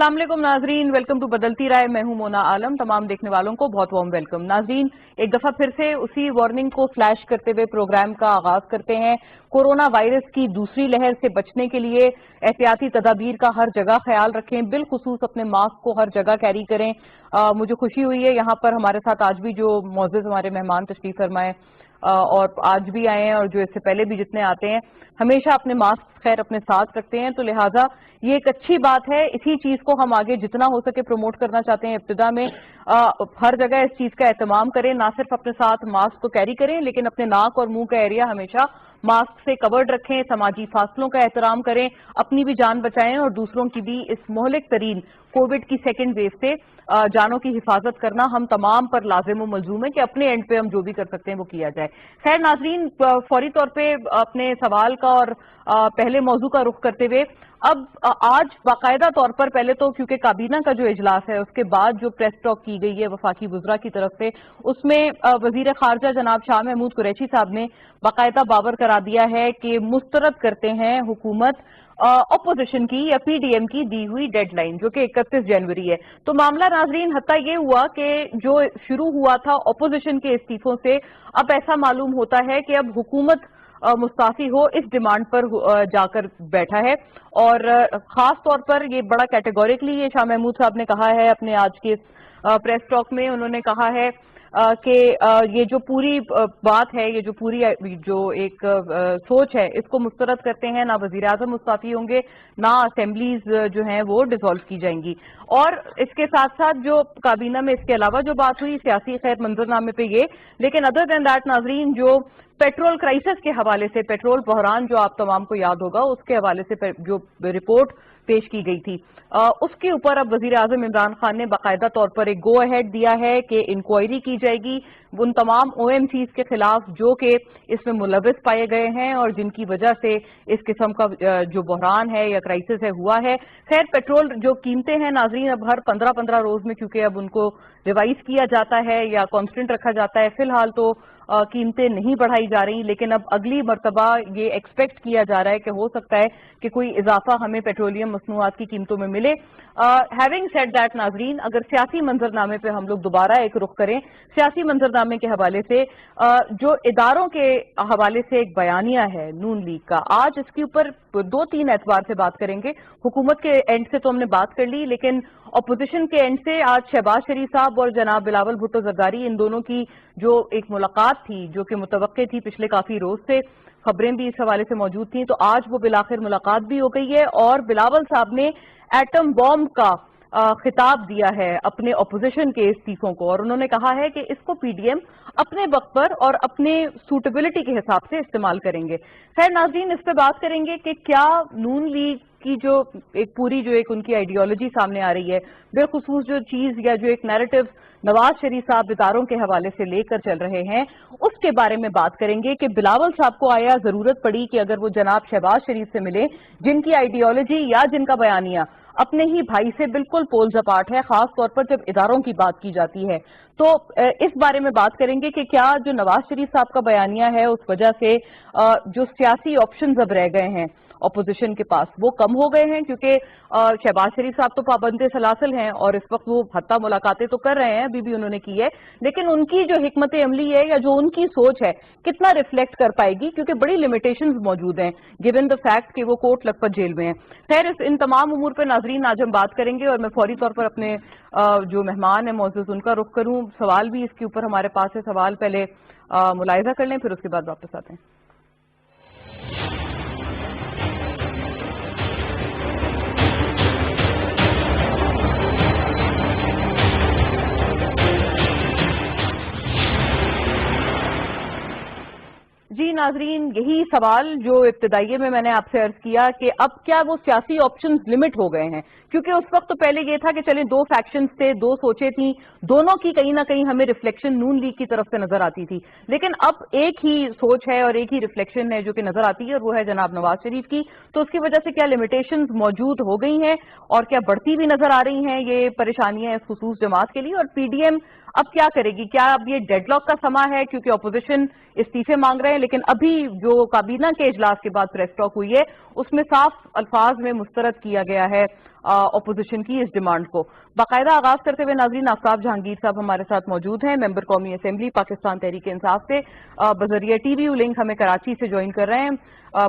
अस्सलाम वालेकुम नाजरीन, वेलकम टू बदलती राय। मैं हूं मोना आलम। तमाम देखने वालों को बहुत वार्म वेलकम। नाजरीन, एक दफा फिर से उसी वार्निंग को फ्लैश करते हुए प्रोग्राम का आगाज करते हैं। कोरोना वायरस की दूसरी लहर से बचने के लिए एहतियाती तदाबीर का हर जगह ख्याल रखें, बिलखुसूस अपने मास्क को हर जगह कैरी करें। मुझे खुशी हुई है यहाँ पर हमारे साथ आज भी जो मौजूद हमारे मेहमान तशरीफ फरमाए और आज भी आए हैं और जो इससे पहले भी जितने आते हैं हमेशा अपने मास्क खैर अपने साथ रखते हैं, तो लिहाजा ये एक अच्छी बात है। इसी चीज को हम आगे जितना हो सके प्रमोट करना चाहते हैं। इब्तिदा में हर जगह इस चीज का एहतमाम करें, ना सिर्फ अपने साथ मास्क को कैरी करें लेकिन अपने नाक और मुंह का एरिया हमेशा मास्क से कवर्ड रखें, समाजी फासलों का एहतराम करें, अपनी भी जान बचाएं और दूसरों की भी। इस मोहलिक तरीन कोविड की सेकेंड वेव से जानों की हिफाजत करना हम तमाम पर लाजिम व मलजूम है कि अपने एंड पे हम जो भी कर सकते हैं वो किया जाए। खैर नाजरीन, फौरी तौर पे अपने सवाल का और पहले मौजू का रुख करते हुए अब आज बाकायदा तौर पर पहले तो क्योंकि काबीना का जो इजलास है उसके बाद जो प्रेस टॉक की गई है वफाकी वुज़रा की तरफ से, उसमें वजीर खारजा जनाब शाह महमूद कुरैशी साहब ने बाकायदा बावर करा दिया है कि मुस्तरद करते हैं हुकूमत अपोजिशन की या पीडीएम की दी हुई डेडलाइन जो कि 31 जनवरी है। तो मामला नाजरीन हत्ता ये हुआ कि जो शुरू हुआ था अपोजिशन के इस्तीफों से, अब ऐसा मालूम होता है कि अब हुकूमत मुस्ताफी हो इस डिमांड पर जाकर बैठा है। और खास तौर पर ये बड़ा कैटेगोरिकली ये शाह महमूद साहब ने कहा है अपने आज के प्रेस टॉक में। उन्होंने कहा है कि ये जो पूरी बात है, ये जो पूरी जो एक सोच है, इसको मुस्तरद करते हैं। ना वजीर आजम मुस्ताफी होंगे, ना असेंबलीज जो हैं वो डिसॉल्व की जाएंगी। और इसके साथ साथ जो काबीना में इसके अलावा जो बात हुई सियासी खैर मंजरनामे पे ये, लेकिन अदर देन दैट नाजरीन जो पेट्रोल क्राइसिस के हवाले से, पेट्रोल बहरान जो आप तमाम को याद होगा, उसके हवाले से जो रिपोर्ट पेश की गई थी उसके ऊपर अब वजीर आजम इमरान खान ने बाकायदा तौर पर एक गो अहेड दिया है कि इंक्वायरी की जाएगी उन तमाम ओएमसीज के खिलाफ जो कि इसमें मुलविस पाए गए हैं और जिनकी वजह से इस किस्म का जो बहरान है या क्राइसिस है हुआ है। खैर पेट्रोल जो कीमतें हैं नाजरीन अब हर 15-15 रोज में क्योंकि अब उनको रिवाइज किया जाता है या कांस्टेंट रखा जाता है, फिलहाल तो कीमतें नहीं बढ़ाई जा रही, लेकिन अब अगली मरतबा ये एक्सपेक्ट किया जा रहा है कि हो सकता है कि कोई इजाफा हमें पेट्रोलियम मसनूआत की कीमतों में मिले। हैविंग सेड दैट नाजरीन, अगर सियासी मंजरनामे पे हम लोग दोबारा एक रुख करें, सियासी मंजरनामे के हवाले से जो इदारों के हवाले से एक बयानिया है नून लीग का, आज इसके ऊपर 2-3 एतबार से बात करेंगे। हुकूमत के एंड से तो हमने बात कर ली, लेकिन अपोजिशन के एंड से आज शहबाज शरीफ साहब और जनाब बिलावल भुट्टो जरदारी, इन दोनों की जो एक मुलाकात थी जो कि मुतवक्के थी पिछले काफी रोज से, खबरें भी इस हवाले से मौजूद थी, तो आज वो बिलाखिर मुलाकात भी हो गई है और बिलावल साहब ने एटम बॉम्ब का खिताब दिया है अपने अपोजिशन के इस्तीफों को और उन्होंने कहा है कि इसको पीडीएम अपने वक्त पर और अपने सूटेबिलिटी के हिसाब से इस्तेमाल करेंगे। खैर नाज़रीन, इस पे बात करेंगे कि क्या नून लीग की जो एक पूरी जो एक उनकी आइडियोलॉजी सामने आ रही है, बेखुसूस जो चीज या जो एक नैरेटिव नवाज शरीफ साहब इदारों के हवाले से लेकर चल रहे हैं, उसके बारे में बात करेंगे कि बिलावल साहब को आया जरूरत पड़ी कि अगर वो जनाब शहबाज शरीफ से मिले जिनकी आइडियोलॉजी या जिनका बयानिया अपने ही भाई से बिल्कुल पोल्स अपार्ट है, खास तौर पर जब इदारों की बात की जाती है। तो इस बारे में बात करेंगे कि क्या जो नवाज शरीफ साहब का बयानिया है उस वजह से जो सियासी ऑप्शंस अब रह गए हैं अपोजिशन के पास वो कम हो गए हैं, क्योंकि शहबाज शरीफ साहब तो पाबंदे सलासल हैं और इस वक्त वो हत्ता मुलाकातें तो कर रहे हैं, अभी भी उन्होंने की है, लेकिन उनकी जो हिकमत अमली है या जो उनकी सोच है कितना रिफ्लेक्ट कर पाएगी, क्योंकि बड़ी लिमिटेशंस मौजूद हैं गिवन द फैक्ट कि वो कोर्ट लखपत जेल में है। खैर इन तमाम उमूर पर नाजरीन आज हम बात करेंगे और मैं फौरी तौर पर अपने जो मेहमान है मौजूद उनका रुख करूं। सवाल भी इसके ऊपर हमारे पास है, सवाल पहले मुलाहिजा कर लें फिर उसके बाद वापस आते हैं। जी नाजरीन, यही सवाल जो इब्तिदाइये में मैंने आपसे अर्ज किया कि अब क्या वो सियासी ऑप्शंस लिमिट हो गए हैं, क्योंकि उस वक्त तो पहले ये था कि चले दो फैक्शंस थे, दो सोचें थी, दोनों की कहीं ना कहीं हमें रिफ्लेक्शन नून लीग की तरफ से नजर आती थी, लेकिन अब एक ही सोच है और एक ही रिफ्लेक्शन है जो कि नजर आती है और वो है जनाब नवाज शरीफ की। तो उसकी वजह से क्या लिमिटेशंस मौजूद हो गई हैं और क्या बढ़ती भी नजर आ रही हैं ये परेशानियां इस खुसूस जमात के लिए, और पीडीएम अब क्या करेगी? क्या अब ये डेडलॉक का समा है क्योंकि अपोजिशन इस्तीफे मांग रहे हैं, लेकिन अभी जो काबीना के इजलास के बाद प्रेस टॉक हुई है उसमें साफ अल्फाज में मुस्तरद किया गया है अपोजिशन की इस डिमांड को। बाकायदा आगाज करते हुए नाज़रीन आफ्ताब जहांगीर साहब हमारे साथ मौजूद हैं, मेंबर कौमी असेंबली पाकिस्तान तहरीक इंसाफ से, बजरिया टीवी लिंक हमें कराची से ज्वाइन कर रहे हैं,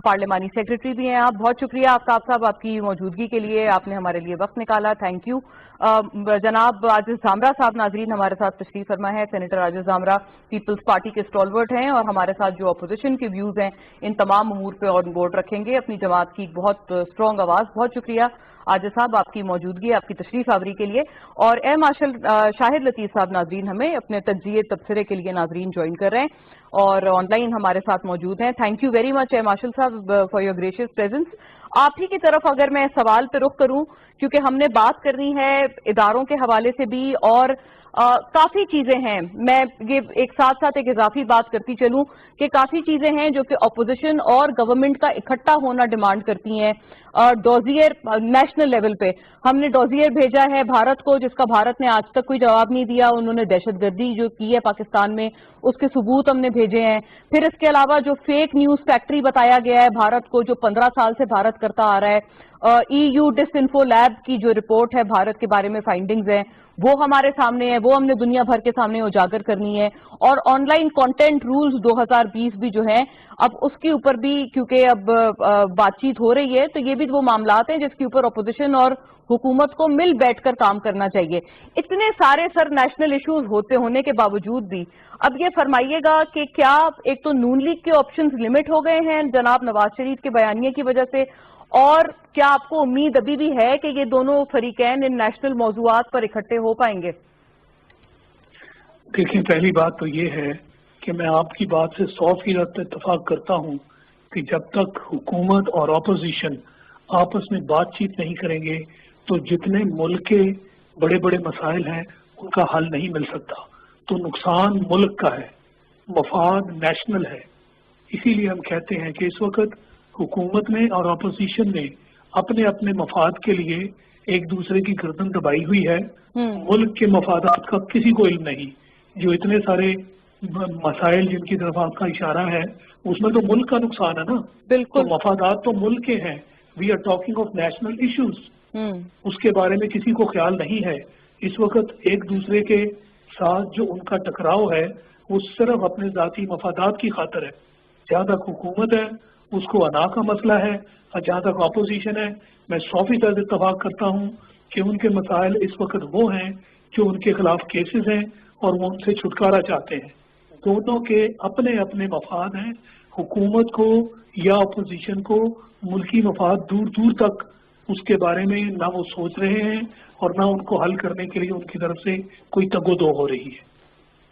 पार्लिमानी सेक्रेटरी भी हैं आप। बहुत शुक्रिया आफ्ताब साहब आपकी मौजूदगी के लिए, आपने हमारे लिए वक्त निकाला, थैंक यू। जनाब आजिज जामरा साहब नाजरीन हमारे साथ तशरीफ फरमा है, सेनेटर आजिज जामरा पीपल्स पार्टी के स्टॉलवर्ट हैं और हमारे साथ जो अपोजिशन के व्यूज हैं इन तमाम अमूर पे ऑन बोर्ड रखेंगे अपनी जमात की बहुत स्ट्रॉन्ग आवाज। बहुत शुक्रिया आजिज साहब आपकी मौजूदगी, आपकी तशरीफ आवरी के लिए। और ए मार्शल शाहिद लतीफ साहब नाजरीन हमें अपने तज्जिए तबसरे के लिए नाजरीन ज्वाइन कर रहे हैं और ऑनलाइन हमारे साथ मौजूद हैं। Thank you very much air marshal साहब फॉर योर ग्रेशियस प्रेजेंस। आप ही की तरफ अगर मैं सवाल पे रुख करूं, क्योंकि हमने बात करनी है इदारों के हवाले से भी और काफी चीजें हैं, मैं ये एक साथ साथ एक इजाफी बात करती चलूं कि काफी चीजें हैं जो कि अपोजिशन और गवर्नमेंट का इकट्ठा होना डिमांड करती हैं। डोजियर नेशनल लेवल पे हमने डोजियर भेजा है भारत को, जिसका भारत ने आज तक कोई जवाब नहीं दिया। उन्होंने दहशतगर्दी जो की है पाकिस्तान में उसके सबूत हमने भेजे हैं। फिर इसके अलावा जो फेक न्यूज फैक्ट्री बताया गया है भारत को, जो 15 साल से भारत करता आ रहा है, EU डिसइंफो लैब की जो रिपोर्ट है भारत के बारे में फाइंडिंग्स हैं वो हमारे सामने है, वो हमने दुनिया भर के सामने उजागर करनी है। और ऑनलाइन कंटेंट रूल्स 2020 भी जो है अब उसके ऊपर भी क्योंकि अब बातचीत हो रही है, तो ये भी वो मामलात हैं जिसके ऊपर अपोजिशन और हुकूमत को मिल बैठकर काम करना चाहिए। इतने सारे सर नेशनल इश्यूज होने के बावजूद भी अब ये फरमाइएगा कि क्या एक तो नून लीग के ऑप्शंस लिमिट हो गए हैं जनाब नवाज शरीफ के बयानिए की वजह से, और क्या आपको उम्मीद अभी भी है कि ये दोनों फरीकैन इन नेशनल मौजूआत पर इकट्ठे हो पाएंगे? देखिए, पहली बात तो ये है कि मैं आपकी बात से 100% इत्तेफाक करता हूं कि जब तक हुकूमत और अपोजिशन आपस में बातचीत नहीं करेंगे तो जितने मुल्क के बड़े बड़े मसाइल हैं उनका हल नहीं मिल सकता। तो नुकसान मुल्क का है, मफाद नेशनल है। इसीलिए हम कहते हैं कि इस वक्त हुकूमत ने और अपोजिशन ने अपने अपने मफाद के लिए एक दूसरे की गर्दन दबाई हुई है। मुल्क के मफादात का किसी को इल्म नहीं। जो इतने सारे मसाइल जिनकी तरफ आपका इशारा है उसमें तो मुल्क का नुकसान है ना, बिल्कुल। तो मफादात तो मुल्क के हैं। We are talking of national issues, उसके बारे में किसी को ख्याल नहीं है। इस वक्त एक दूसरे के साथ जो उनका टकराव है वो सिर्फ अपने जाती मफादात की खातर है। जहाँ तक हुकूमत है उसको अना का मसला है, और जहाँ तक अपोजिशन है मैं 100% इत्तफाक करता हूँ कि उनके मसाइल इस वक्त वो हैं जो उनके खिलाफ केसेस हैं और वो उनसे छुटकारा चाहते हैं। दोनों के अपने अपने मफाद हैं। हुकूमत को या अपोजिशन को मुल्की मफाद दूर दूर तक उसके बारे में ना वो सोच रहे हैं और ना उनको हल करने के लिए उनकी तरफ से कोई तगोदो हो रही है।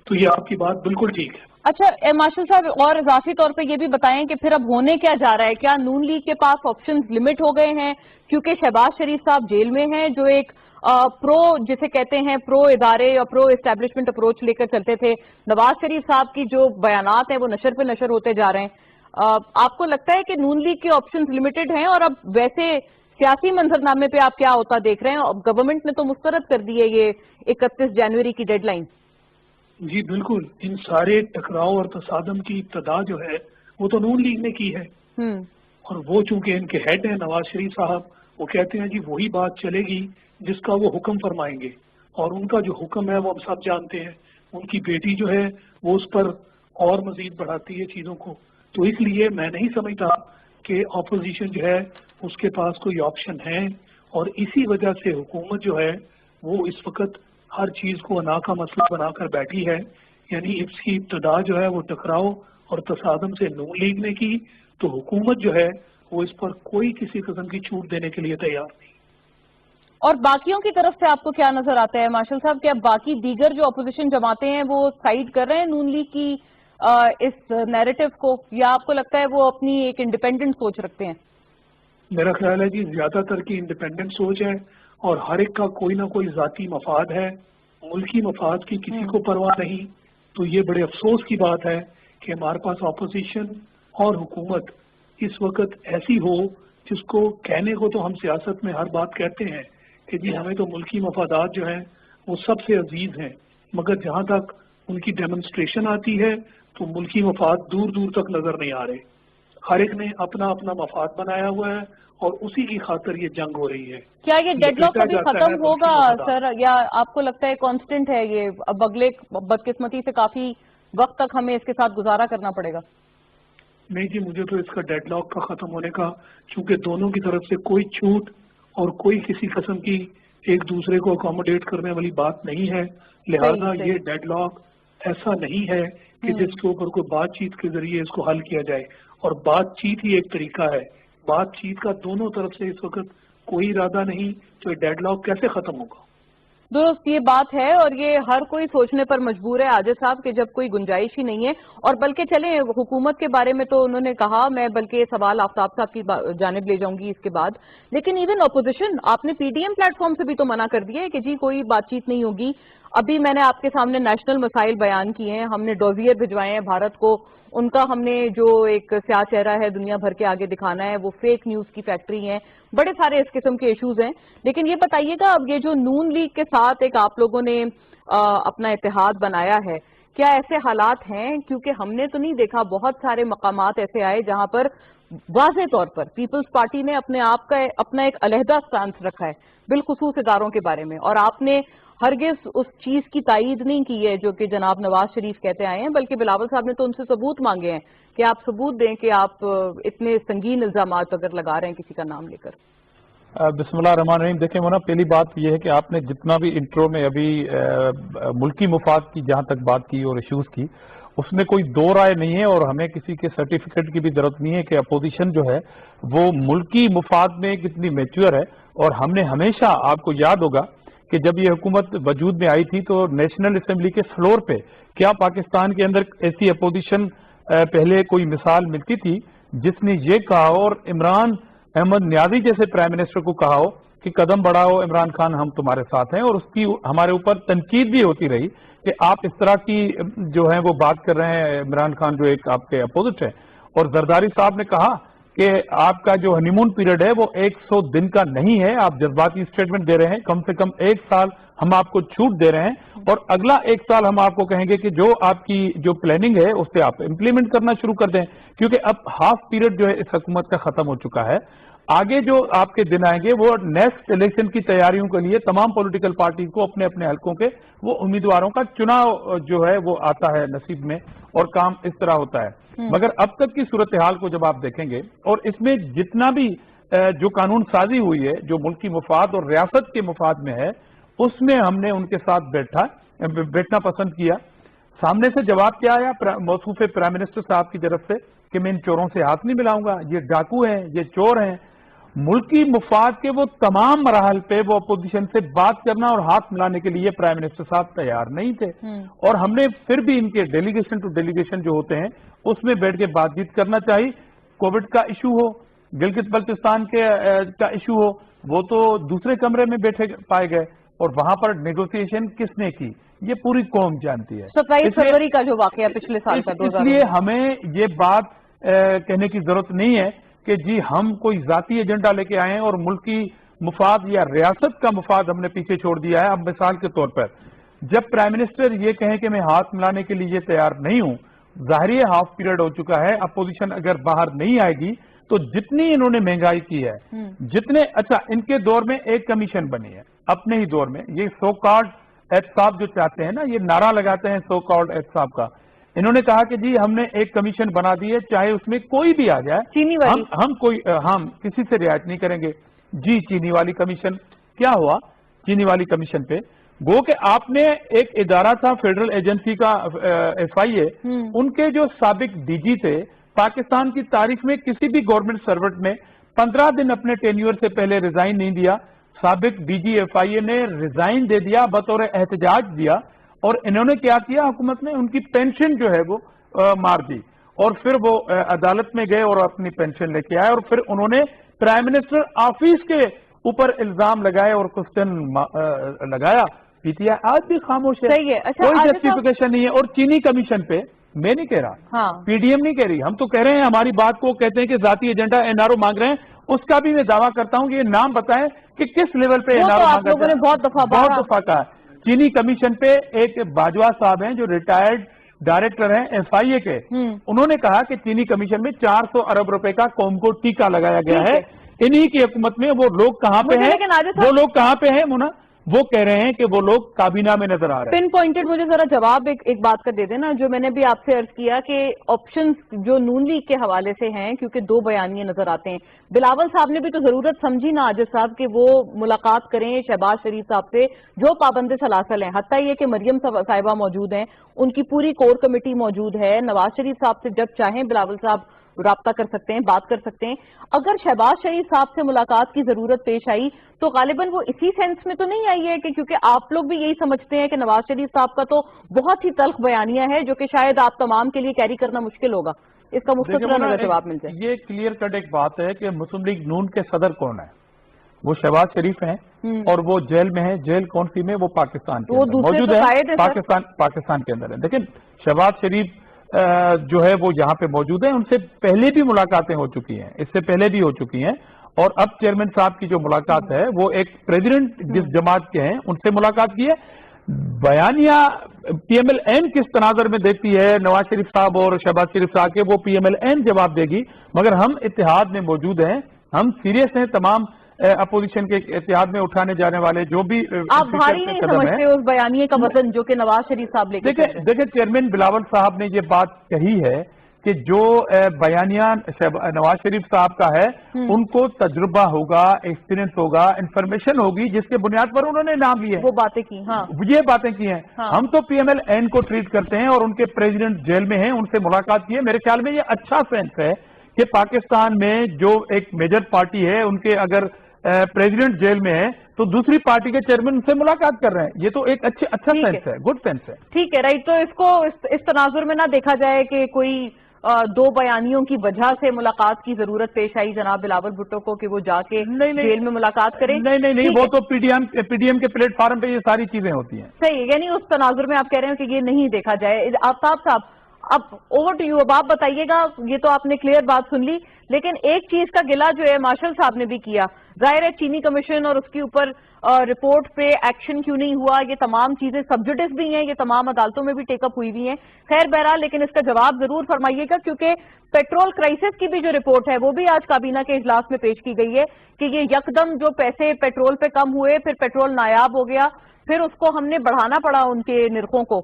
तो ये आपकी बात बिल्कुल ठीक है। अच्छा मार्शल साहब, और इजाफी तौर पे ये भी बताएं कि फिर अब होने क्या जा रहा है? क्या नून लीग के पास ऑप्शंस लिमिट हो गए हैं क्योंकि शहबाज शरीफ साहब जेल में हैं, जो एक प्रो जिसे कहते हैं प्रो इदारे या प्रो एस्टेब्लिशमेंट अप्रोच लेकर चलते थे। नवाज शरीफ साहब की जो बयानात हैं वो नशर पे नशर होते जा रहे हैं। आपको लगता है कि नून लीग के ऑप्शंस लिमिटेड हैं? और अब वैसे सियासी मंजरनामे पे आप क्या होता देख रहे हैं? अब गवर्नमेंट ने तो मुस्तरद कर दी है ये 31 जनवरी की डेडलाइन। जी बिल्कुल, इन सारे टकराव और तसादम की इब्तदा जो है वो तो नून लीग ने की है। और वो चूंकि इनके हेड है नवाज शरीफ साहब, वो कहते हैं जी वही बात चलेगी जिसका वो हुक्म फरमाएंगे, और उनका जो हुक्म है वो हम सब जानते हैं। उनकी बेटी जो है वो उस पर और मजीद बढ़ाती है चीजों को। तो इसलिए मैं नहीं समझता कि अपोजिशन जो है उसके पास कोई ऑप्शन है, और इसी वजह से हुकूमत जो है वो इस वक्त हर चीज को अना का मसला बनाकर बैठी है। यानी इसकी इब्तदा जो है वो टकराव और तसादम से नून लीग ने की, तो हुकूमत जो है वो इस पर कोई किसी किस्म की छूट देने के लिए तैयार नहीं। और बाकियों की तरफ से आपको क्या नजर आता है मार्शल साहब? क्या बाकी दीगर जो अपोजिशन जमाते हैं वो साइड कर रहे हैं नून लीग की इस नैरेटिव को, या आपको लगता है वो अपनी एक इंडिपेंडेंट सोच रखते हैं? मेरा ख्याल है जी ज्यादातर की इंडिपेंडेंट सोच है और हर एक का कोई ना कोई जाती मफाद है, मुल्की मफाद की किसी को परवाह नहीं। तो ये बड़े अफसोस की बात है कि हमारे पास अपोजिशन और हुकूमत इस वक्त ऐसी हो जिसको कहने को तो हम सियासत में हर बात कहते हैं कि जी हमें तो मुल्की मफादात जो हैं वो सबसे अजीज हैं, मगर जहाँ तक उनकी डेमोन्स्ट्रेशन आती है तो मुल्की मफाद दूर दूर तक नजर नहीं आ रहे। ہر ایک نے اپنا اپنا مفاد بنایا ہوا ہے اور اسی کی خاطر یہ جنگ ہو رہی ہے. کیا یہ ڈیڈ لاک کبھی ختم ہوگا سر، یا آپ کو لگتا ہے کانسٹنٹ ہے یہ؟ اب اگلے بدقسمتی سے کافی وقت تک ہمیں اس کے ساتھ گزارا کرنا پڑے گا؟ نہیں جی، مجھے تو اس کا ڈیڈ لاک کا ختم ہونے کا، چونکہ دونوں کی طرف سے کوئی چھوٹ اور کوئی کسی قسم کی ایک دوسرے کو اکوموڈیٹ کرنے والی بات نہیں ہے، لہذا یہ ڈیڈ لاک ایسا نہیں ہے کہ جس کے اوپر کوئی بات چیت کے ذریعے اس کو حل کیا جائے. اور بات چیت ہی ایک طریقہ ہے. بات چیت کا دونوں طرف سے اس وقت کوئی ارادہ نہیں، تو یہ ڈیڈ لاک کیسے ختم ہوگا؟ درست یہ بات ہے، اور یہ ہر کوئی سوچنے پر مجبور ہے عاجز صاحب کہ جب کوئی گنجائش ہی نہیں ہے. اور بلکہ چلیں حکومت کے بارے میں تو انہوں نے کہا، میں بلکہ سوال آفتاب صاحب کی جانب لے جاؤں گی اس کے بعد، لیکن ایون اپوزیشن، آپ نے P D M platform سے بھی تو منع کر دیا ہے کہ جی کوئی بات چیت نہیں ہوگی. ابھی میں نے آپ کے سامنے نیشنل مسائل بیان کیے ہیں، ہم نے ڈوزیئر بھجوائے ہیں بھارت کو، ان کا ہم نے جو ایک سیاہ چہرہ ہے دنیا بھر کے آگے دکھانا ہے، وہ فیک نیوز کی فیکٹری ہیں، بڑے سارے اس قسم کے ایشوز ہیں. لیکن یہ بتائیے گا، اب یہ جو نون لیگ کے ساتھ ایک آپ لوگوں نے اپنا اتحاد بنایا ہے، کیا ایسے حالات ہیں؟ کیونکہ ہم نے تو نہیں دیکھا، بہت سارے مقامات ایسے آئے جہاں پر واضح طور پر پیپلز پارٹی نے اپنے آپ کا اپنا ایک علیحدہ سٹانس رکھا ہے بالخصوص اداروں کے بارے میں، اور آپ نے ہرگز اس چیز کی تائید نہیں کی ہے جو کہ جناب نواز شریف کہتے آئے ہیں، بلکہ بلاول صاحب نے تو ان سے ثبوت مانگے ہیں کہ آپ ثبوت دیں کہ آپ اتنے سنگین الزامات اگر لگا رہے ہیں کسی کا نام لے کر. بسم اللہ الرحمن الرحیم. دیکھیں مونا، پہلی بات یہ ہے کہ آپ نے جتنا بھی انٹرو میں ابھی ملکی مفاد کی جہاں تک بات کی اور ایشوز کی، اس میں کوئی دو رائے نہیں ہے، اور ہمیں کسی کے سرٹیفکیٹ کی بھی ضرورت نہیں ہے کہ اپوزیشن جو ہے وہ ملکی مفاد میں کتنی میچور ہے. اور ہم نے ہمیشہ، آپ کو یاد ہوگا کہ جب یہ حکومت وجود میں آئی تھی تو نیشنل اسمبلی کے فلور پہ کیا پاکستان کے اندر ایسی اپوزیشن پہلے کوئی مثال ملتی تھی جس نے یہ کہا، اور عمران احمد نیازی جیسے پرائم منسٹر کو کہا ہو کہ قدم بڑھاؤ عمران خان، ہم تمہارے ساتھ ہیں. اور اس کی ہمارے اوپر تنقید بھی ہوتی رہی کہ آپ اس طرح کی جو ہے وہ بات کر رہے ہیں. عمران خان جو ایک آپ کے اپوزٹ ہے، اور زرداری صاحب نے کہا کہ آپ کا جو ہنی مون پیریڈ ہے وہ 100 دن کا نہیں ہے، آپ جذباتی اسٹیٹمنٹ دے رہے ہیں. کم سے کم 1 سال ہم آپ کو چھوٹ دے رہے ہیں، اور اگلا 1 سال ہم آپ کو کہیں گے کہ جو آپ کی جو پلاننگ ہے اس سے آپ امپلیمنٹ کرنا شروع کر دیں، کیونکہ اب ہاف پیریڈ جو ہے اس حکومت کا ختم ہو چکا ہے. آگے جو آپ کے دن آئیں گے وہ نیکسٹ الیکشن کی تیاریوں کے لیے تمام پولیٹیکل پارٹیز کو اپنے اپنے حلقوں کے وہ امیدواروں کا چناؤ جو ہے وہ آتا ہے نصیب میں، اور کام اس طرح ہوتا ہے. مگر اب تک کی صورتحال کو جب آپ دیکھیں گے، اور اس میں جتنا بھی جو قانون سازی ہوئی ہے جو ملکی مفاد اور ریاست کے مفاد میں ہے، اس میں ہم نے ان کے ساتھ بیٹھنا پسند کیا. سامنے سے جواب کیا آیا موصوف پرائم منسٹر صاحب کی طرف سے کہ میں ان چوروں سے ہاتھ نہیں ملاؤں گا، یہ ڈاکو ہیں، یہ چور ہیں. ملکی مفاد کے وہ تمام مراحل پہ وہ اپوزیشن سے بات کرنا اور ہاتھ ملانے کے لیے پرائم منسٹر صاحب تیار نہیں تھے. اور ہم نے پھر بھی ان کے ڈیلیگیشن ٹو ڈیلیگیشن جو ہوتے ہیں اس میں بیٹھ کے بات چیت کرنا چاہیے. کووڈ کا ایشو ہو، گلگت بلتستان کا ایشو ہو، وہ تو دوسرے کمرے میں بیٹھے پائے گئے، اور وہاں پر نیگوسیشن کس نے کی یہ پوری قوم جانتی ہے. 27 فروری کا جو واقعہ پچھلے سال کا، اس لیے ہمیں یہ بات کہنے کی ضرورت نہیں ہے کہ جی ہم کوئی ذاتی ایجنڈا لے کے آئے ہیں اور ملکی مفاد یا ریاست کا مفاد ہم نے پیچھے چھوڑ دیا ہے. اب مثال کے طور پر جب پرائم منسٹر یہ کہیں کہ میں ہاتھ ملانے کے لیے تیار نہیں ہوں، ظاہری ہاف پیریڈ ہو چکا ہے، اپوزیشن اگر باہر نہیں آئے گی تو جتنی انہوں نے مہنگائی کی ہے، جتنے اچھا ان کے دور میں ایک کمیشن بنی ہے، اپنے ہی دور میں یہ سو کارڈ احتساب جو چاہتے ہیں نا، یہ نعرہ لگاتے ہیں سو کارڈ احتساب کا. انہوں نے کہا کہ جی ہم نے ایک کمیشن بنا دی ہے، چاہے اس میں کوئی بھی آ جائے، چینی والی ہم کسی سے رعایت نہیں کریں گے. جی چینی والی کمیشن کیا ہوا؟ چینی والی کمیشن پہ گو کہ آپ نے ایک ادارہ تھا فیڈرل ایجنسی کا FIA، ان کے جو سابق ڈی جی تھے، پاکستان کی تاریخ میں کسی بھی گورنمنٹ سرونٹ نے 15 دن اپنے ٹینیور سے پہلے ریزائن نہیں دیا. سابق ڈی جی FIA نے ریزائن دے دیا، بطور احتجاج دیا، اور انہوں نے کیا کیا، حکومت نے ان کی پینشن جو ہے وہ مار دی، اور پھر وہ عدالت میں گئے اور اپنی پینشن لے کے آئے، اور پھر انہوں نے پرائم منسٹر آفس کے اوپر الزام لگائے اور کوسچن لگایا. پی ٹی آئی آج بھی خاموش ہے، کوئی جسٹیفیکیشن نہیں ہے. اور چینی کمیشن پہ میں نہیں کہہ رہا، پی ڈی ایم نہیں کہہ رہی، ہم تو کہہ رہے ہیں ہماری بات کو کہتے ہیں کہ ذاتی ایجنڈا NRO مانگ رہے ہیں. اس کا بھی میں دعویٰ کرتا ہوں کہ یہ نام بتائیں کہ کس لیول پہ NRO مانگ رہے ہیں. بہت دفعہ کہا چینی کمیشن پہ ایک باجوہ صاحب ہیں جو ریٹائرڈ डायरेक्टर हैं SIA के, उन्होंने कहा कि चीनी कमीशन में 400 अरब रुपए का कौम को टीका लगाया गया है। इन्हीं की हुकूमत में वो लोग कहाँ पे हैं? वो लोग कहाँ पे हैं मुना? वो कह रहे हैं कि वो लोग काबीना में नजर आ रहे हैं। पिन पॉइंटेड मुझे जरा जवाब एक बात का दे देना, जो मैंने भी आपसे अर्ज किया कि ऑप्शंस जो नून लीग के हवाले से हैं, क्योंकि दो बयानिए नजर आते हैं। बिलावल साहब ने भी तो जरूरत समझी ना आजिज साहब कि वो मुलाकात करें शहबाज शरीफ साहब से जो पाबंद सलासल हैं, हत्ता ये कि मरियम साहिबा मौजूद हैं, उनकी पूरी कोर कमेटी मौजूद है। नवाज शरीफ साहब से जब चाहें बिलावल साहब राब्ता कर सकते हैं, बात कर सकते हैं। अगर शहबाज शरीफ साहब से मुलाकात की जरूरत पेश आई तो गालिबन वो इसी सेंस में तो नहीं आई है कि क्योंकि आप लोग भी यही समझते हैं कि नवाज शरीफ साहब का तो बहुत ही तल्ख बयानिया है जो कि शायद आप तमाम के लिए कैरी करना मुश्किल होगा। इसका मुख्तसर जवाब मिल जाए। ये क्लियर कट एक बात है कि मुस्लिम लीग नून के सदर कौन है? वो शहबाज शरीफ हैं और वो जेल में है। जेल कौन सी में? वो पाकिस्तान के अंदर मौजूद है, पाकिस्तान के अंदर है। लेकिन शहबाज शरीफ जो है वो यहाँ पे मौजूद है। उनसे पहले भी मुलाकातें हो चुकी हैं, इससे पहले भी हो चुकी हैं। और अब चेयरमैन साहब की जो मुलाकात है वो एक प्रेसिडेंट जिस जमात के हैं उनसे मुलाकात की है। बयानिया PMLN किस तनाजर में देखती है नवाज शरीफ साहब और शहबाज शरीफ साहब के, वो PMLN जवाब देगी। मगर हम इत्तेहाद में मौजूद हैं, हम सीरियस हैं। तमाम अपोजिशन के इत्तेहाद में उठाने जाने वाले जो भी आप भारी नहीं समझते उस बयानिए का वजन जो कि नवाज शरीफ साहब लेके? देखिए चेयरमैन बिलावल साहब ने ये बात कही है कि जो बयानिया नवाज शरीफ साहब का है उनको तजुर्बा होगा, एक्सपीरियंस होगा, इंफॉर्मेशन होगी जिसके बुनियाद पर उन्होंने नाम लिए, वो बातें की। हाँ, ये बातें की हैं। हाँ। हम तो PMLN को ट्रीट करते हैं और उनके प्रेसिडेंट जेल में हैं, उनसे मुलाकात की है। मेरे ख्याल में ये अच्छा सेंस है कि पाकिस्तान में जो एक मेजर पार्टी है उनके अगर प्रेसिडेंट जेल में है तो दूसरी पार्टी के चेयरमैन उनसे मुलाकात कर रहे हैं। ये तो एक अच्छा सेंस है, गुड सेंस है। ठीक है, राइट। तो इसको इस तनाजुर में ना देखा जाए कि कोई दो बयानियों की वजह से मुलाकात की जरूरत पेश आई जनाब बिलावल भुट्टो को कि वो जाके जेल में मुलाकात करें। नहीं, वो तो PDM के प्लेटफॉर्म पे ये सारी चीजें होती हैं। सही है, यानी उस तनाजुर में आप कह रहे हैं कि ये नहीं देखा जाए। आफ्ताब साहब, अब ओवर टू यू, अब आप बताइएगा। ये तो आपने क्लियर बात सुन ली, लेकिन एक चीज का गिला जो है मार्शल साहब ने भी किया। जाहिर है चीनी कमीशन और उसके ऊपर रिपोर्ट पे एक्शन क्यों नहीं हुआ, ये तमाम चीजें सब्जुडिस भी हैं, ये तमाम अदालतों में भी टेकअप हुई हुई हैं। खैर बहरहाल, लेकिन इसका जवाब जरूर फरमाइएगा क्योंकि पेट्रोल क्राइसिस की भी जो रिपोर्ट है वो भी आज काबीना के इजलास में पेश की गई है कि ये यकदम जो पैसे पेट्रोल पे कम हुए, फिर पेट्रोल नायाब हो गया, फिर उसको हमने बढ़ाना पड़ा उनके निर्खों को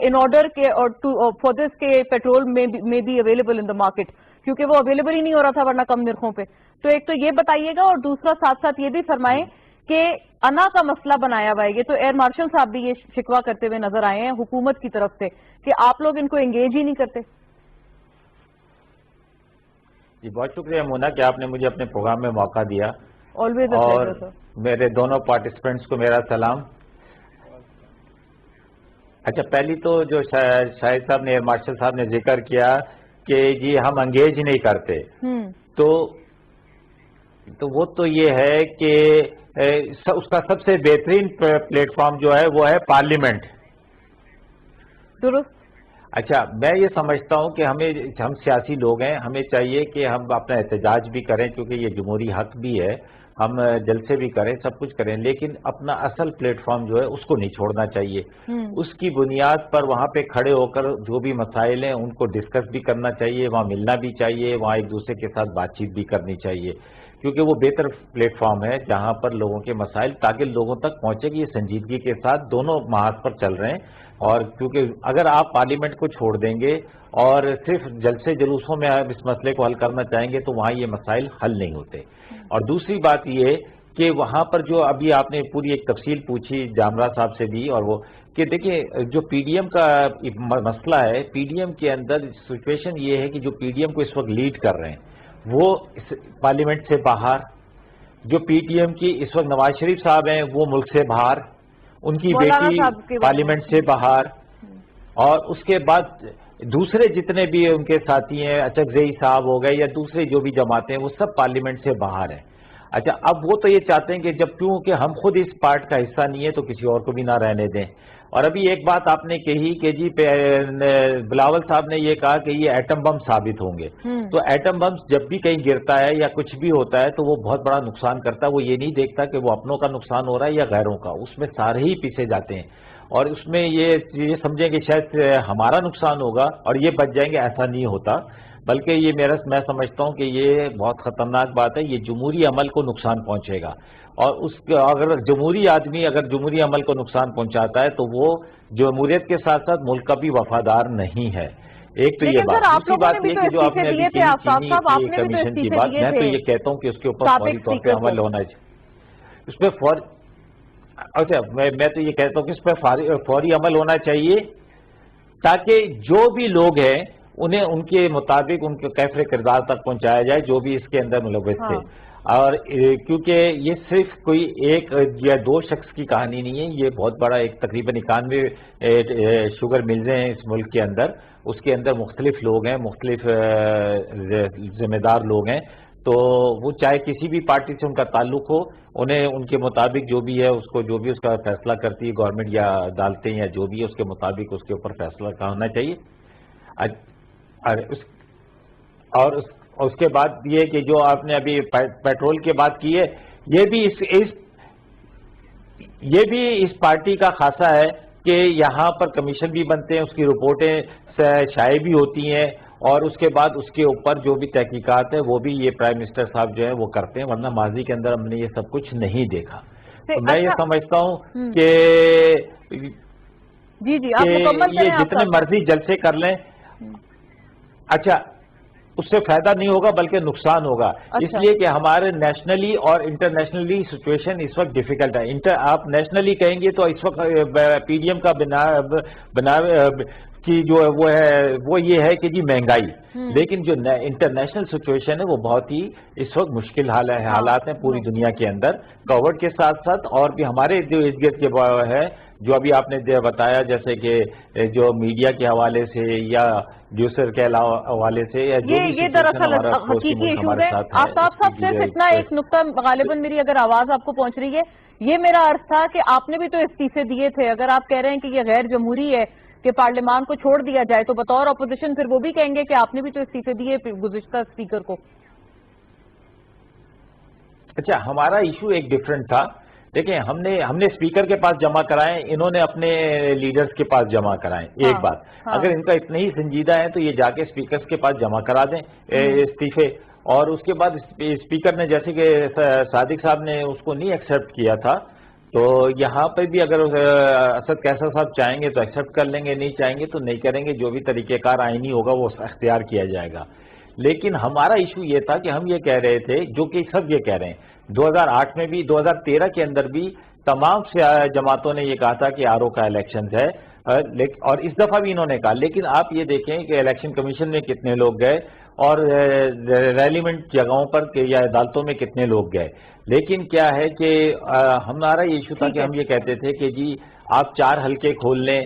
इन ऑर्डर के और फॉर दिस के पेट्रोल में be available in the market, क्योंकि वो अवेलेबल ही नहीं हो रहा था वरना कम निर्खों पे। तो एक तो ये बताइएगा और दूसरा साथ साथ ये भी फरमाएं कि अना का मसला बनाया हुआ है। ये तो एयर मार्शल साहब भी ये शिकवा करते हुए नजर आए हैं हुकूमत की तरफ से कि आप लोग इनको एंगेज ही नहीं करते। जी बहुत शुक्रिया मोना कि आपने मुझे अपने प्रोग्राम में मौका दिया। ऑलवेज और मेरे दोनों पार्टिसिपेंट्स को मेरा सलाम। अच्छा, पहली तो जो शाहिद साहब ने, एयर मार्शल साहब ने जिक्र किया कि जी हम एंगेज नहीं करते, तो वो तो ये है कि उसका सबसे बेहतरीन प्लेटफॉर्म जो है वो है पार्लियामेंट। दुरुस्त। अच्छा, मैं ये समझता हूँ कि हम सियासी लोग हैं, हमें चाहिए कि हम अपना एहतजाज भी करें क्योंकि ये जमहूरी हक भी है, हम जलसे भी करें, सब कुछ करें, लेकिन अपना असल प्लेटफॉर्म जो है उसको नहीं छोड़ना चाहिए। उसकी बुनियाद पर वहाँ पे खड़े होकर जो भी मसाइल हैं उनको डिस्कस भी करना चाहिए, वहाँ मिलना भी चाहिए, वहाँ एक दूसरे के साथ बातचीत भी करनी चाहिए, क्योंकि वो बेहतर प्लेटफॉर्म है जहाँ पर लोगों के मसाइल ताकि लोगों तक पहुँचे कि ये संजीदगी के साथ दोनों महाज पर चल रहे हैं। और क्योंकि अगर आप पार्लियामेंट को छोड़ देंगे और सिर्फ जलसे जुलूसों में आप इस मसले को हल करना चाहेंगे तो वहाँ ये मसाइल हल नहीं होते। और दूसरी बात ये कि वहाँ पर जो अभी आपने पूरी एक तफसील पूछी जामरा साहब से भी, और वो कि देखिए जो PDM का मसला है, PDM के अंदर सिचुएशन ये है कि जो PDM को इस वक्त लीड कर रहे हैं वो पार्लियामेंट से बाहर, जो PTM की इस वक्त नवाज शरीफ साहब हैं वो मुल्क से बाहर, उनकी बेटी पार्लियामेंट से बाहर, और उसके बाद दूसरे जितने भी उनके साथी हैं, अचकजई साहब हो गए या दूसरे जो भी जमातें हैं, वो सब पार्लियामेंट से बाहर हैं। अच्छा, अब वो तो ये चाहते हैं कि जब क्योंकि हम खुद इस पार्ट का हिस्सा नहीं है तो किसी और को भी ना रहने दें। और अभी एक बात आपने कही कि जी बिलावल साहब ने ये कहा कि ये एटम बम साबित होंगे, तो एटम बम जब भी कहीं गिरता है या कुछ भी होता है तो वो बहुत बड़ा नुकसान करता है। वो ये नहीं देखता कि वो अपनों का नुकसान हो रहा है या गैरों का, उसमें सारे ही पीछे जाते हैं। اور اس میں یہ سمجھیں کہ شاید ہمارا نقصان ہوگا اور یہ بچ جائیں گے، ایسا نہیں ہوتا، بلکہ یہ میں سمجھتا ہوں کہ یہ بہت خطرناک بات ہے، یہ جمہوری عمل کو نقصان پہنچے گا، اور اگر جمہوری آدمی اگر جمہوری عمل کو نقصان پہنچاتا ہے تو وہ جمہوریت کے ساتھ ساتھ ملک کا بھی وفادار نہیں ہے۔ ایک تو یہ بات، دوسری بات یہ کہ جو آپ نے ابھی چینی کمیشن کی بات، میں تو یہ کہتا ہوں کہ اس کے اوپر فوری طور پہ عمل ہونا چاہیے، اس پہ اچھا میں تو یہ کہتا ہوں کہ اس پہ فوری عمل ہونا چاہیے، تاکہ جو بھی لوگ ہیں انہیں ان کے مطابق ان کے کیفر کردار تک پہنچایا جائے جو بھی اس کے اندر ملوث تھے، اور کیونکہ یہ صرف کوئی ایک یا دو شخص کی کہانی نہیں ہے، یہ بہت بڑا ایک تقریباً 91 شوگر ملز ہیں اس ملک کے اندر، اس کے اندر مختلف لوگ ہیں، مختلف ذمہ دار لوگ ہیں، تو وہ چاہے کسی بھی پارٹی سے ان کا تعلق ہو، انہیں ان کے مطابق جو بھی ہے اس کو جو بھی اس کا فیصلہ کرتی ہے گورنمنٹ یا عدالتیں یا جو بھی ہے اس کے مطابق اس کے اوپر فیصلہ ہونا چاہیے۔ اور اس کے بعد یہ کہ جو آپ نے ابھی پیٹرول کی بات کی ہے، یہ بھی اس پارٹی کا خاصہ ہے کہ یہاں پر کمیشن بھی بنتے ہیں، اس کی رپورٹیں شائع بھی ہوتی ہیں، اور اس کے بعد اس کے اوپر جو بھی تحقیقات ہے وہ بھی یہ پرائم منسٹر صاحب جو ہے وہ کرتے ہیں، ورنہ ماضی کے اندر ہم نے یہ سب کچھ نہیں دیکھا۔ میں یہ سمجھتا ہوں کہ یہ جتنے مرضی جلسے کر لیں، اچھا اس سے فائدہ نہیں ہوگا بلکہ نقصان ہوگا، اس لیے کہ ہمارے نیشنلی اور انٹرنیشنلی سچویشن اس وقت ڈیفیکلٹ ہے۔ آپ نیشنلی کہیں گے تو اس وقت پی ڈی ایم کا بنا کی جو وہ یہ ہے کہ جی مہنگائی، لیکن جو انٹرنیشنل سچویشن ہے وہ بہت ہی اس وقت مشکل حالات ہیں پوری دنیا کے اندر، کووڈ کے ساتھ ساتھ اور بھی ہمارے جو ارد گرد کے ہے، جو ابھی آپ نے بتایا جیسے کہ جو میڈیا کے حوالے سے یا دوسرے کے حوالے سے، یا یہ دراصل حقیقی ایشوز ہے۔ آفتاب صاحب صرف اتنا ایک نقطہ، غالباً میری اگر آواز آپ کو پہنچ رہی ہے، یہ میرا عرض تھا کہ آپ نے بھی تو استعفے دیے تھے، اگر آپ کہہ رہے ہیں کہ یہ غیر جمہوری ہے کہ پارلیمان کو چھوڑ دیا جائے تو بطور اپوزیشن پھر وہ بھی کہیں گے کہ آپ نے بھی تو استعفے دیے گزشتہ اسپیکر کو۔ اچھا، ہمارا ایشو ایک ڈیفرنٹ تھا، دیکھیں ہم نے اسپیکر کے پاس جمع کرائے، انہوں نے اپنے لیڈرز کے پاس جمع کرائے، ایک بات، اگر ان کا اتنا ہی سنجیدہ ہے تو یہ جا کے اسپیکرز کے پاس جمع کرا دیں استعفے، اور اس کے بعد اسپیکر نے جیسے کہ صادق صاحب نے اس کو نہیں ایکسیپٹ کیا تھا، تو یہاں پہ بھی اگر اسد کیسر صاحب چاہیں گے تو ایکسیپٹ کر لیں گے، نہیں چاہیں گے تو نہیں کریں گے، جو بھی طریقہ کار آئینی ہوگا وہ اختیار کیا جائے گا۔ لیکن ہمارا ایشو یہ تھا کہ ہم یہ کہہ رہے تھے، جو کہ سب یہ کہہ رہے ہیں، 2008 میں بھی 2013 کے اندر بھی تمام جماعتوں نے یہ کہا تھا کہ آر او کا الیکشن ہے، اور اس دفعہ بھی انہوں نے کہا، لیکن آپ یہ دیکھیں کہ الیکشن کمیشن میں کتنے لوگ گئے اور ریلیونٹ جگہوں پر یا عدالتوں میں کتنے لوگ گئے، لیکن کیا ہے کہ ہمارا یہ ایشو تھا کہ ہم یہ کہتے تھے کہ جی آپ 4 حلقے کھول لیں،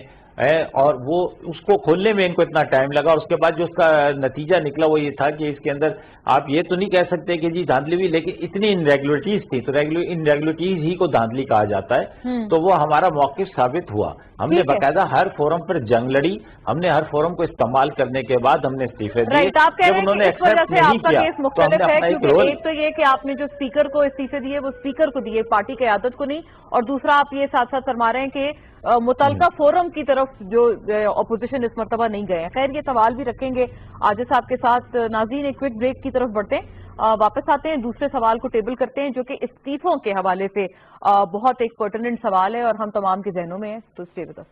اور وہ اس کو کھولنے میں ان کو اتنا ٹائم لگا، اور اس کے بعد جو اس کا نتیجہ نکلا وہ یہ تھا کہ اس کے اندر آپ یہ تو نہیں کہہ سکتے کہ جی دھاندلی بھی، لیکن اتنی انریگولرٹیز تھی، تو انریگولرٹیز ہی کو دھاندلی کہا جاتا ہے، تو وہ ہمارا موقف ثابت ہوا، ہم نے باقاعدہ ہر فورم پر جنگ لڑی، ہم نے ہر فورم کو استعمال کرنے کے بعد ہم نے استعفے دیے، جب انہوں نے ایکسیپٹ نہیں کیا تو ہم نے اپنا ایک رول، ایک تو یہ کہ آپ نے جو اسپیکر کو استعفے دیے وہ اسپیکر کو دیے، پارٹی قیادت کو نہیں، اور دوسرا آپ یہ ساتھ ساتھ فرما رہے ہیں کہ متعلقہ فورم کی طرف جو اپوزیشن اس مرتبہ نہیں گئے ہیں۔ خیر، یہ سوال بھی رکھیں گے عاجز صاحب کے ساتھ۔ ناظرین، ایک کوئک بریک کی طرف بڑھتے ہیں، واپس آتے ہیں، دوسرے سوال کو ٹیبل کرتے ہیں جو کہ استعفوں کے حوالے سے بہت ایک پرٹیننٹ سوال ہے اور ہم تمام کے ذہنوں میں ہے، تو اسٹے وتھ اس۔